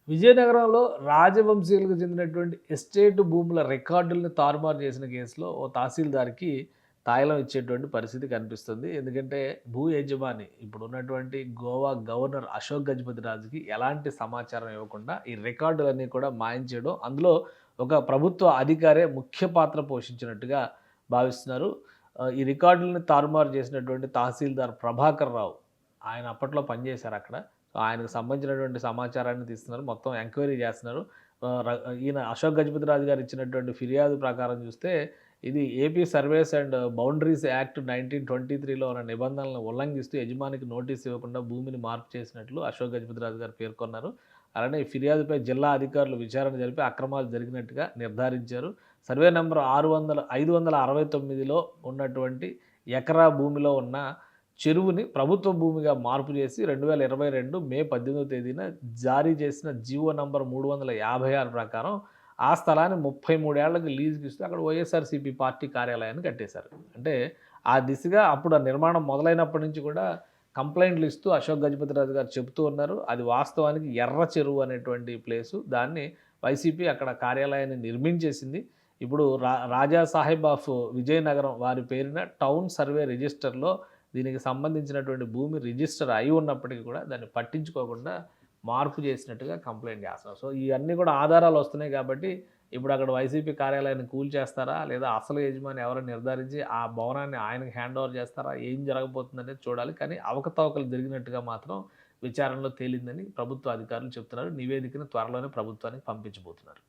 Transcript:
విజయనగరంలో రాజవంశీయులకు చెందినటువంటి ఎస్టేట్ భూముల రికార్డుల్ని తారుమారు చేసిన కేసులో ఓ తహసీల్దార్‌కి తాయిలం ఇచ్చేటువంటి పరిస్థితి కనిపిస్తుంది. ఎందుకంటే భూ యజమాని ఇప్పుడున్నటువంటి గోవా గవర్నర్ అశోక్ గజపతిరాజుకి ఎలాంటి సమాచారం ఇవ్వకుండా ఈ రికార్డులన్నీ కూడా మాయం చేయడం, అందులో ఒక ప్రభుత్వ అధికారే ముఖ్య పాత్ర పోషించినట్టుగా భావిస్తున్నారు. ఈ రికార్డులని తారుమారు చేసినటువంటి తహసీల్దార్ ప్రభాకర్ రావు ఆయన అప్పట్లో పనిచేశారక్కడ. ఆయనకు సంబంధించినటువంటి సమాచారాన్ని తీస్తున్నారు. మొత్తం ఎంక్వైరీ చేస్తున్నారు. ఈయన అశోక్ గజపతిరాజు గారు ఇచ్చినటువంటి ఫిర్యాదు ప్రకారం చూస్తే, ఇది AP surveys and boundaries act 1923లో ఉన్న నిబంధనలను ఉల్లంఘిస్తూ యజమానికి నోటీస్ ఇవ్వకుండా భూమిని మార్పు చేసినట్లు అశోక్ గజపతిరాజు గారు పేర్కొన్నారు. అలానే ఈ ఫిర్యాదుపై జిల్లా అధికారులు విచారణ జరిపి అక్రమాలు జరిగినట్టుగా నిర్ధారించారు. సర్వే నంబర్ 569లో ఉన్నటువంటి ఎకరా భూమిలో ఉన్న చెరువుని ప్రభుత్వ భూమిగా మార్పు చేసి 2022 మే 18వ తేదీన జారీ చేసిన జీవో నంబర్ 356 ప్రకారం ఆ స్థలాన్ని 33 ఏళ్లకి లీజుకి ఇస్తూ అక్కడ వైఎస్ఆర్‌సీపీ పార్టీ కార్యాలయాన్ని కట్టేశారు. అంటే ఆ దిశగా అప్పుడు ఆ నిర్మాణం మొదలైనప్పటి నుంచి కూడా కంప్లెయింట్లు ఇస్తూ అశోక్ గజపతిరాజు గారు చెబుతూ ఉన్నారు. అది వాస్తవానికి ఎర్ర చెరువు అనేటువంటి ప్లేసు. దాన్ని వైసీపీ అక్కడ కార్యాలయాన్ని నిర్మించేసింది. ఇప్పుడు రాజా సాహెబ్ ఆఫ్ విజయనగరం వారి పేరిన టౌన్ సర్వే రిజిస్టర్‌లో దీనికి సంబంధించినటువంటి భూమి రిజిస్టర్ అయి ఉన్నప్పటికీ కూడా దాన్ని పట్టించుకోకుండా మార్పు చేసినట్టుగా కంప్లెయింట్ చేస్తున్నారు. సో ఇవన్నీ కూడా ఆధారాలు వస్తున్నాయి కాబట్టి ఇప్పుడు అక్కడ వైసీపీ కార్యాలయాన్ని కూల్చేస్తారా? లేదా అసలు యజమాని ఎవరో నిర్ధారించి ఆ భవనాన్ని ఆయనకి హ్యాండ్ ఓవర్ చేస్తారా? ఏం జరగబోతుందనేది చూడాలి. కానీ అవకతవకలు జరిగినట్టుగా మాత్రం విచారణలో తేలిందని ప్రభుత్వ అధికారులు చెప్తున్నారు. నివేదికను త్వరలోనే ప్రభుత్వానికి పంపించబోతున్నారు.